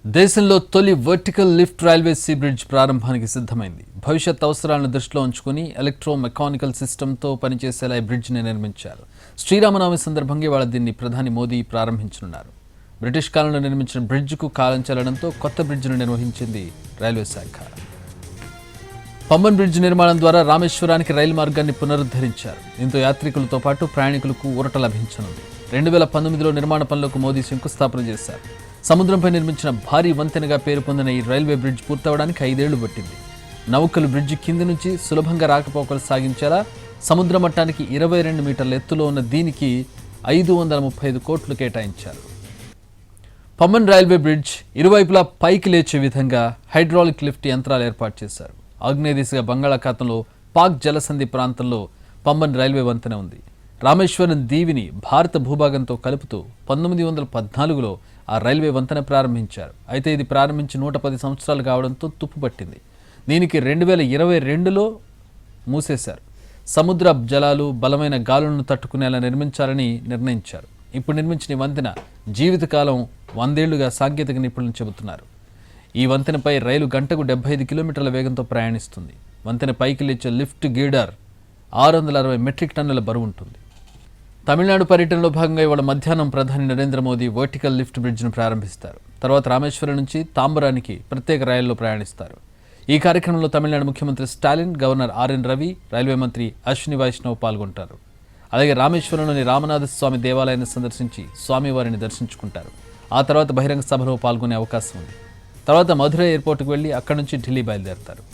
దేశంలో తొలి vertical lift railway sea bridge ప్రారంభానికి సిద్ధమైంది. భవిష్యత్ అవసరాలను దృష్టిలో ఉంచుకుని ఎలక్ట్రో మెకానికల్ సిస్టంతో పనిచేసేలా ఈ బ్రిడ్జ్ని నిర్మించారు. శ్రీరామనవమి సందర్భంగా ఇవాళ దీన్ని ప్రధాని మోదీ ప్రారంభించనున్నారు. బ్రిటిష్ కాలంలో నిర్మించిన బ్రిడ్జ్కు కాలం చెల్లడంతో కొత్త బ్రిడ్జ్ను నిర్వహించింది రైల్వే శాఖ. పంబన్ బ్రిడ్జ్ నిర్మాణం ద్వారా రామేశ్వరానికి రైలు మార్గాన్ని పునరుద్ధరించారు. దీంతో యాత్రికులతో పాటు ప్రయాణికులకు ఊరట లభించనుంది. 2019లో నిర్మాణ పనులకు మోదీ శంకుస్థాపన చేశారు. సముద్రంపై నిర్మించిన భారీ వంతెనగా పేరు పొందిన ఈ రైల్వే బ్రిడ్జ్ పూర్తవడానికి 5 ఏళ్లు పట్టింది. నౌకలు బ్రిడ్జి కింది నుంచి సులభంగా రాకపోకలు సాగించేలా సముద్ర మట్టానికి 22 మీటర్ల ఎత్తులో ఉన్న దీనికి 535 కోట్లు కేటాయించారు. పంబన్ రైల్వే బ్రిడ్జ్ ఇరువైపులా పైకి లేచే విధంగా హైడ్రాలిక్ లిఫ్ట్ యంత్రాలు ఏర్పాటు చేశారు. ఆగ్నేయ దిశగా బంగాళాఖాతంలో పాక్ జలసంధి ప్రాంతంలో పంబన్ రైల్వే వంతెన ఉంది. రామేశ్వరం దీవిని భారత భూభాగంతో కలుపుతూ 1914లో ఆ రైల్వే వంతెన ప్రారంభించారు. అయితే ఇది ప్రారంభించి 110 సంవత్సరాలు కావడంతో తుప్పుపట్టింది. దీనికి 2022లో మూసేశారు. సముద్ర జలాలు బలమైన గాలులను తట్టుకునేలా నిర్మించాలని నిర్ణయించారు. ఇప్పుడు నిర్మించిన వంతెన జీవితకాలం 100 ఏళ్లుగా సాంకేతిక నిపుణులు చెబుతున్నారు. ఈ వంతెనపై రైలు గంటకు 75 కిలోమీటర్ల వేగంతో ప్రయాణిస్తుంది. వంతెన పైకి లేచే లిఫ్ట్ గీడర్ 660 మెట్రిక్ టన్నుల బరువు ఉంటుంది. తమిళనాడు పర్యటనలో భాగంగా ఇవాళ మధ్యాహ్నం ప్రధాని నరేంద్ర మోదీ వర్టికల్ లిఫ్ట్ బ్రిడ్జ్ను ప్రారంభిస్తారు. తర్వాత రామేశ్వరం నుంచి తాంబరానికి ప్రత్యేక రైల్లో ప్రయాణిస్తారు. ఈ కార్యక్రమంలో తమిళనాడు ముఖ్యమంత్రి Stalin, governor RN Ravi, railway మంత్రి అశ్విని వైష్ణవ్ పాల్గొంటారు. అలాగే రామేశ్వరంలోని రామనాథ స్వామి దేవాలయాన్ని సందర్శించి స్వామివారిని దర్శించుకుంటారు. ఆ తర్వాత బహిరంగ సభలో పాల్గొనే అవకాశం ఉంది. తర్వాత మధురై ఎయిర్పోర్టుకు వెళ్లి అక్కడి నుంచి ఢిల్లీ బయలుదేరతారు.